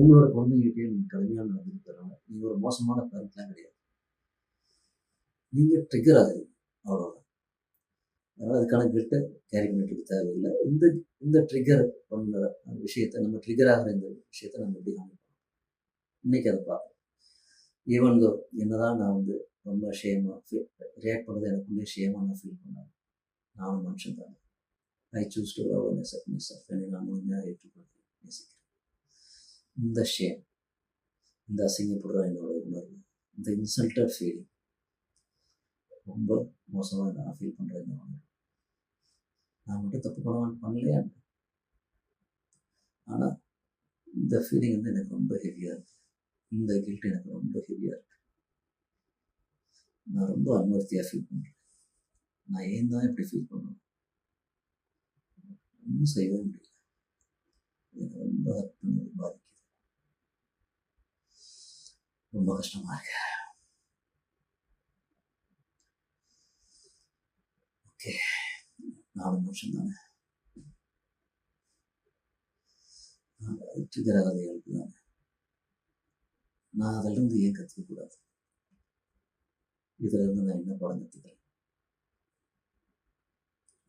உங்களோட குழந்தைகிட்டயே நீங்க கடுமையா நடந்துக்கிறதுனால நீங்க ஒரு மோசமான பேரண்ட்லாம் கிடையாது. நீங்க ட்ரிகர் ஆகுறீங்க. அவ்வளோதான். அதனால அதுக்கான கில்ட்ட கேரி பண்ணிட்டு இருக்க தேவையில்ல. இந்த இந்த ட்ரிகர் பண்ற விஷயத்த நம்ம ட்ரிகர் ஆகுற இந்த விஷயத்த நம்ம எப்படி ஹேண்டில் பண்ணணும்? இன்னைக்கு அத பார்ப்போம். ஈவன் தோ என்னதான் நான் வந்து ரொம்ப ஷேமா ரியாக்ட் பண்ணது எனக்குள்ளேயே ஷேமா நான் ஃபீல் பண்ணேன். நானும் மனுஷன் தானே. I choose to love and accept myself. என்னை நான் முழுமையா ஏற்றுக்கொள்கிறேன், நேசிக்கிறேன். இந்த ஷேம், இந்த அசிங்கப்படுற என்னோட உணர்வு, இந்த இன்சல்டட் ஃபீலிங் ரொம்ப மோசமா நான் ஃபீல் பண்றேன் இந்த உணர்வு. நான் மட்டும் தப்பு பண்ணலையா? ஆனா இந்த ஃபீலிங் வந்து எனக்கு ரொம்ப ஹெவியா இருக்கு. இந்த கில்ட் எனக்கு ரொம்ப ஹெவியா இருக்கு. நான் ரொம்ப அன்வர்த்தியா ஃபீல் பண்றேன். நான் ஏன் தான் இப்படி ஃபீல் பண்ணணும்? ஒன்றும் செய்யவே முடியல. எனக்கு ரொம்ப ஹர்ட் பண்ணது, பாதிக்குது. ரொம்ப கஷ்டமா இருக்கு. ஓகே, நானும் மனுஷன் தானே. ட்ரிகர் ஆகாத இயல்பு தானே. நான் அதிலிருந்து ஏன் கற்றுக்கக்கூடாது? இதுல இருந்து நான் என்ன பாடம் கற்றுக்கிறேன்?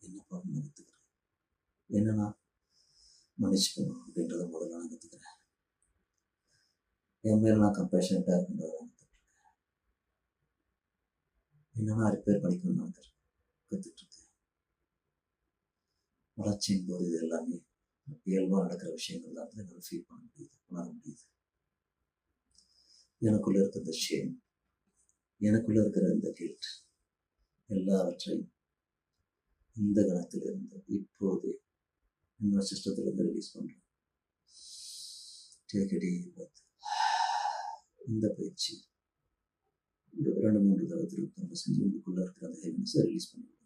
என்ன பாடம் நான் கற்றுக்கிறேன்? என்னன்னா மன்னிச்சுக்கணும் அப்படின்றத முதல்ல நான் கற்றுக்கிறேன். என் மேல நான் கம்பேஷனட்டாக இருக்கின்றத நான் கற்றுக்கிறேன். என்னன்னா ரிப்பேர் பண்ணிக்கணும்னு நான் கற்றுட்டு இருக்கேன். வளர்ச்சியின் போது இது எல்லாமே இயல்பாக நடக்கிற விஷயங்கள் தான் என்னால் ஃபீல் பண்ண முடியுது, உணர முடியுது. எனக்குள்ள இருக்கிற இந்த ஷேம், எனக்குள்ள இருக்கிற இந்த கில்ட் எல்லாவற்றையும் இந்த கணத்திலிருந்து இப்போதே என்னோட சிஸ்டத்திலிருந்து ரிலீஸ் பண்றேன். Take a deep breath. இந்த பயிற்சி 2-3 தடவை திரும்ப செஞ்சு உங்களுக்குள்ள இருக்கிற அந்த ஹெவினஸை ரிலீஸ் பண்ணுங்க.